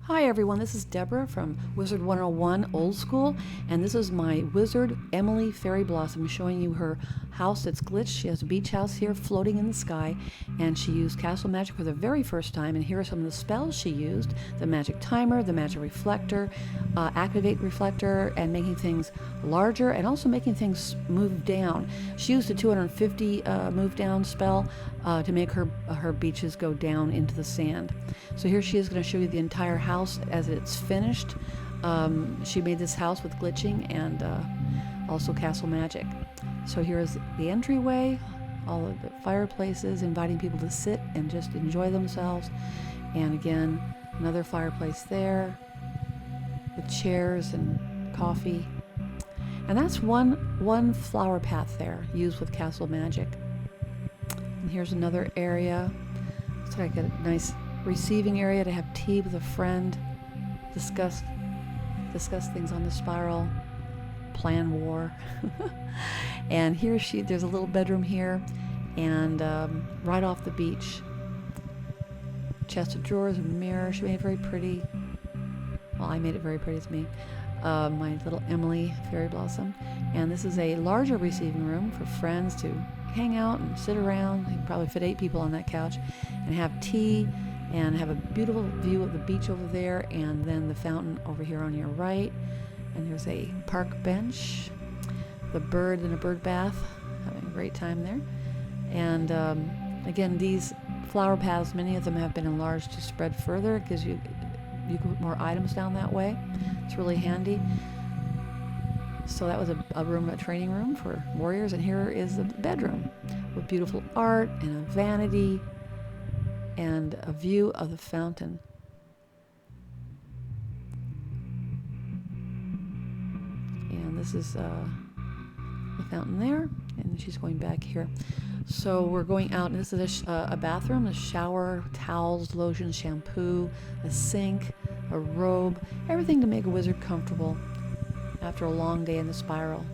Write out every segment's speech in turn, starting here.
Hi everyone, this is Deborah from Wizard 101 Old School, and this is my wizard, Emily Fairy Blossom, showing you her house that's glitched. She has a beach house here floating in the sky, and she used castle magic for the very first time, and here are some of the spells she used: the magic timer, the magic reflector, activate reflector, and making things larger, and also making things move down. She used a 250 move down spell to make her beaches go down into the sand. So here she is going to show you the entire house as it's finished. She made this house with glitching and also castle magic. So here's the entryway, all of the fireplaces, inviting people to sit and just enjoy themselves. And again, another fireplace there with chairs and coffee. And that's one flower path there used with castle magic. And here's another area. It's like a nice receiving area to have tea with a friend, discuss things on the spiral, plan war. And there's a little bedroom here, and right off the beach. Chest of drawers, a mirror. She made it very pretty. Well, I made it very pretty. It's me. My little Emily Fairy Blossom. And this is a larger receiving room for friends to hang out and sit around. You can probably fit 8 people on that couch and have tea and have a beautiful view of the beach over there, and then the fountain over here on your right. And there's a park bench, the bird in a bird bath, having a great time there. And again, these flower paths, many of them have been enlarged to spread further. It gives you can put more items down that way. It's really handy. So that was a training room for warriors, and here is the bedroom with beautiful art and a vanity and a view of the fountain. And this is the fountain there, and she's going back here. So we're going out, and this is a bathroom, a shower, towels, lotion, shampoo, a sink, a robe, everything to make a wizard comfortable after a long day in the spiral.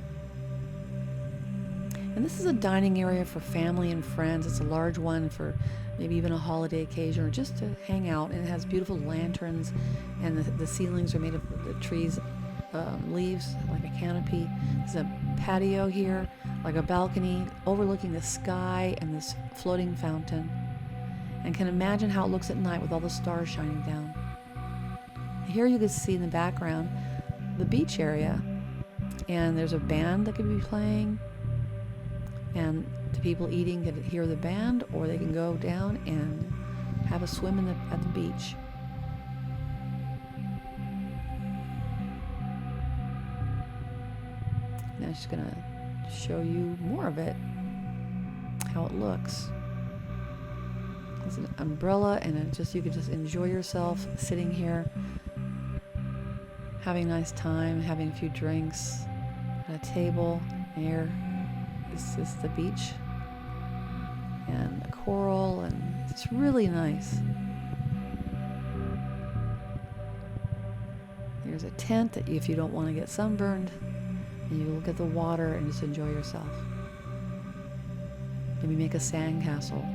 And this is a dining area for family and friends. It's a large one for maybe even a holiday occasion or just to hang out. And it has beautiful lanterns, and the ceilings are made of the trees' leaves, like a canopy. There's a patio here, like a balcony overlooking the sky and this floating fountain. And can imagine how it looks at night with all the stars shining down. Here you can see in the background the beach area, and there's a band that could be playing, and the people eating can hear the band, or they can go down and have a swim at the beach. Now she's gonna show you more of it, how it looks. There's an umbrella, and you could just enjoy yourself sitting here, having a nice time, having a few drinks at a table. Here is the beach and a coral, and it's really nice. There's a tent that if you don't want to get sunburned, and you look at the water and just enjoy yourself. Maybe make a sand castle.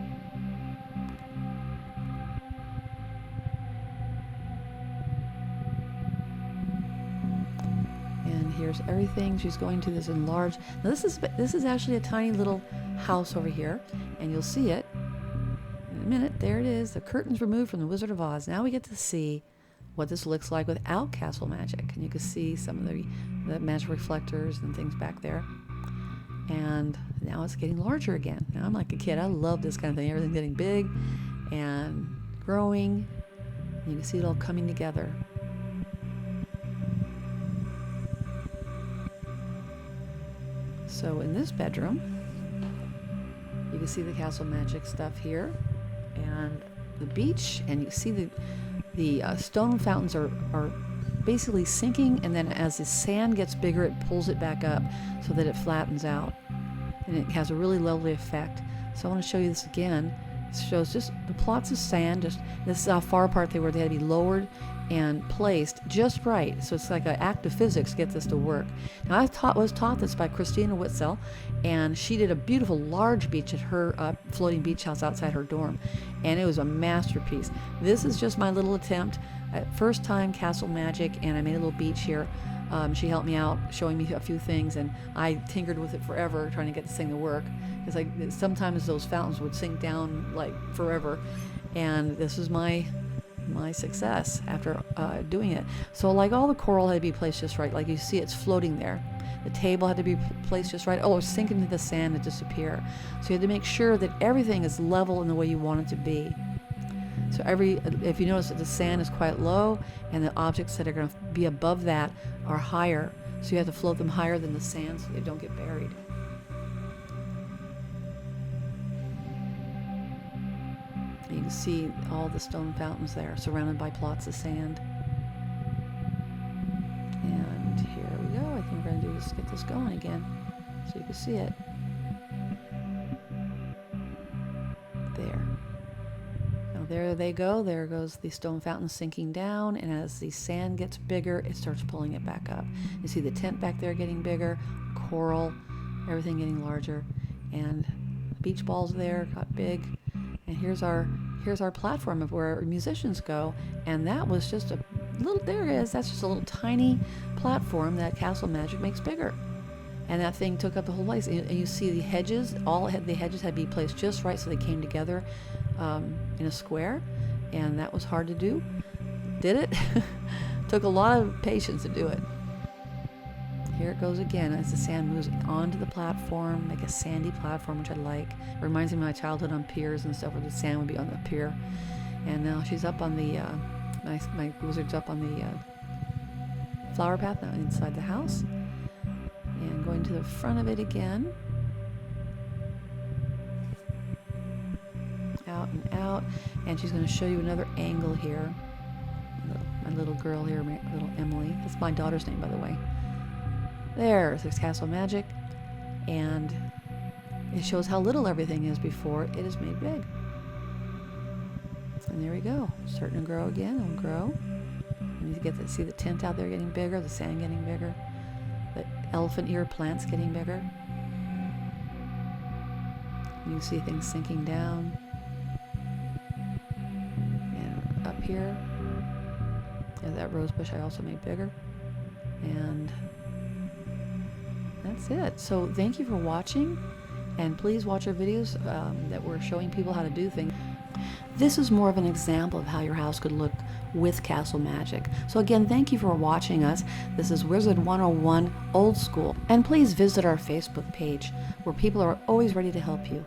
Here's everything. She's going to this enlarged. Now this is actually a tiny little house over here, and you'll see it in a minute. There it is. The curtains removed from the Wizard of Oz. Now we get to see what this looks like without castle magic, and you can see some of the magic reflectors and things back there. And now it's getting larger again. Now I'm like a kid. I love this kind of thing. Everything's getting big and growing. And you can see it all coming together. So in this bedroom, you can see the castle magic stuff here, and the beach, and you see the stone fountains are basically sinking, and then as the sand gets bigger, it pulls it back up so that it flattens out, and it has a really lovely effect. So I want to show you this again. It shows just the plots of sand. This is how far apart they were. They had to be lowered and placed just right. So it's like an act of physics to get this to work. Now I was taught this by Christina Witzel, and she did a beautiful large beach at her floating beach house outside her dorm, and it was a masterpiece. This is just my little attempt First time Castle Magic, and I made a little beach here. She helped me out, showing me a few things, and I tinkered with it forever, trying to get this thing to work. Because sometimes those fountains would sink down like forever, and this was my success after doing it. So like all the coral had to be placed just right. Like you see, it's floating there. The table had to be placed just right. Oh, it was sinking into the sand and disappear. So you had to make sure that everything is level in the way you want it to be. So if you notice that the sand is quite low, and the objects that are going to be above that are higher. So you have to float them higher than the sand so they don't get buried. You can see all the stone fountains there, surrounded by plots of sand. And here we go. I think we're going to do this, get this going again, so you can see it. There. Now there they go. There goes the stone fountain sinking down, and as the sand gets bigger, it starts pulling it back up. You see the tent back there getting bigger, coral, everything getting larger, and beach balls there got big. And here's our platform of where musicians go, and that was just a little, there it is, that's just a little tiny platform that Castle Magic makes bigger. And that thing took up the whole place. And you see the hedges, the hedges had to be placed just right so they came together in a square, and that was hard to do. Did it? Took a lot of patience to do it. Here it goes again as the sand moves onto the platform, like a sandy platform, which I like. It reminds me of my childhood on piers and stuff, where the sand would be on the pier. And now she's up on the, my wizard's up on the flower path now inside the house. And going to the front of it again. Out and out. And she's going to show you another angle here. My little girl here, my little Emily. That's my daughter's name, by the way. There's Castle Magic, and it shows how little everything is before it is made big. And there we go, starting to grow again. It'll grow. And you get to see the tent out there getting bigger, the sand getting bigger, the elephant ear plants getting bigger. And you see things sinking down. And up here, and that rose bush I also made bigger. And that's it. So thank you for watching, and please watch our videos that we're showing people how to do things. This is more of an example of how your house could look with Castle Magic. So again, thank you for watching us. This is Wizard 101 Old School, and please visit our Facebook page where people are always ready to help you.